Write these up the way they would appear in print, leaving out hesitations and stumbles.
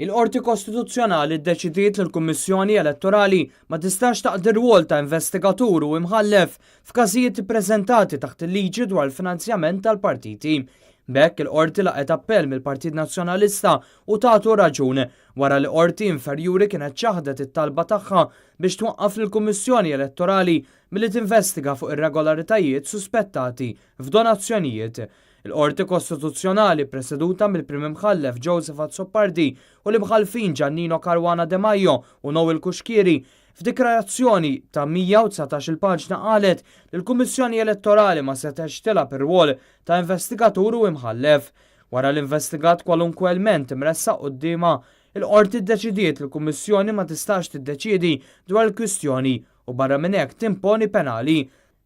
Il-Qorti Kostituzzjonali ddeċidiet li l-Kummissjoni Elettorali ma tistax taqdi rwol ta' investigatur u imħallef f'każijiet ippreżentati taħt il-liġi dwar il-finanzjament tal-partiti. B'hekk il-Qorti laqet appell mill-Partit Nazzjonalista u tagħtu raġun wara li qorti inferjuri kienet ċaħdet it-talba tagħha biex twaqqaf lill-Kummissjoni Elettorali milli tinvestiga fuq irregolaritajiet suspettati f'donazzjonijiet. Il-Qorti Kostituzzjonali preseduta mill-Prim Imħallef Joseph Azzopardi u l-imħalfin Giannino Caruana De Maio u Noel Kuxkieri f'dikrazzjoni ta' 119 il-paġna qalet li l-Kummissjoni Elettorali ma setax tilab ir-rwol ta' investigatur u imħallef. Wara l-investigat kwalunkwe element imressaq qudiema, il-qorti ddeċidiet li l-Kummissjoni ma tistax tiddeċiedi dwar il-kwistjoni u barra minn hekk timponi penali.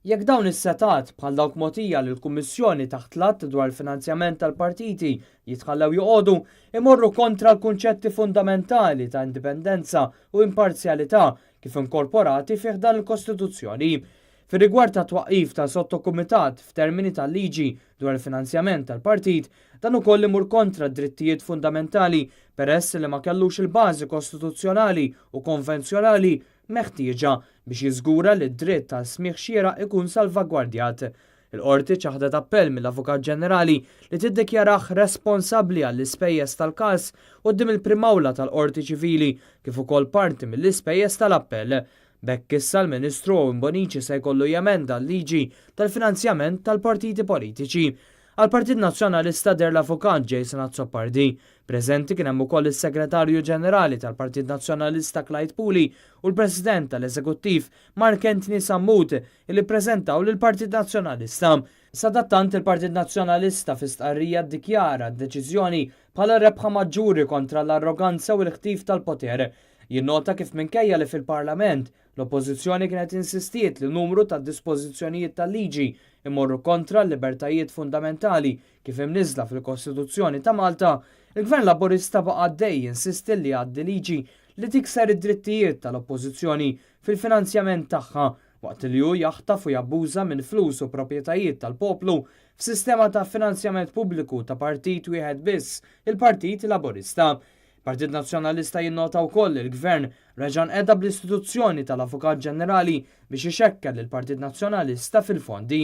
Jekk dawn is-setat bħal dawk mogħtija lill kummissjoni taħt l-att dwar il-finanzjament tal-partiti jitħallew joqogħdu imorru kontra l-kunċetti fundamentali ta' indipendenza u imparzjalità kif inkorporati fih dan il-Kostituzzjoni. Fir-rigward ta' twaqqif ta' sottokumitat f'termini tal-liġi dwar il-finanzjament tal-partit, dan ukoll imur kontra d-drittijiet fundamentali peress li ma kellux il-bażi kostituzzjonali u konvenzjonali meħtieġa biex jiżgura li d-dritt ta' smigħ xieraq ikun salvagwardjat. Il-qorti ċaħdet appell mill-Avukat Ġenerali li tiddikjarah responsabbli għall-ispejjeż tal-każ quddiem il-Prim Awla tal-Qorti Ċivili kif ukoll parti mill-ispejjeż tal-appell. B'hekk issa l-Ministru Imbonici se jkollu jemenda l-liġi tal-finanzjament tal-partiti politiċi. Għal-Partit Nazzjonalista der l-Avukat Jason Azzopardi. Preżenti kien hemm ukoll is-Segretarju Ġenerali tal-Partit Nazzjonalista Clyde Puli u l-President tal-Eżekuttiv Mark Anthony Sammut li ppreżentaw lill-Partit Nazzjonalista. Sadattant il-Partit Nazzjonalista fi stqarrija ddikjara d-deċiżjoni bħala rebħa maġġuri kontra l-arroganza u l-ħtif tal-poter. Jinnota kif minkejja li fil-Parlament l-Oppożizzjoni kienet insistiet li numru ta' dispożizzjonijiet tal-liġi imorru kontra l-libertajiet fundamentali kif imniżla fil-Kostituzzjoni ta' Malta, il-Gvern Laburista baqa' għaddej insisti li għaddi liġi li tikser id-drittijiet tal-Oppożizzjoni fil-finanzjament tagħha waqt li hu jaħtaf u jabbuża minn flus u proprjetajiet tal-poplu f'sistema ta' finanzjament pubbliku ta' partit wieħed biss, il-Partit Laburista. Partit Nazzjonalista jinnota wkoll il-Gvern reġan qiegħda bl-istituzzjoni tal-Avukat Ġenerali biex ixekkel il-Partit Nazzjonalista fil-fondi.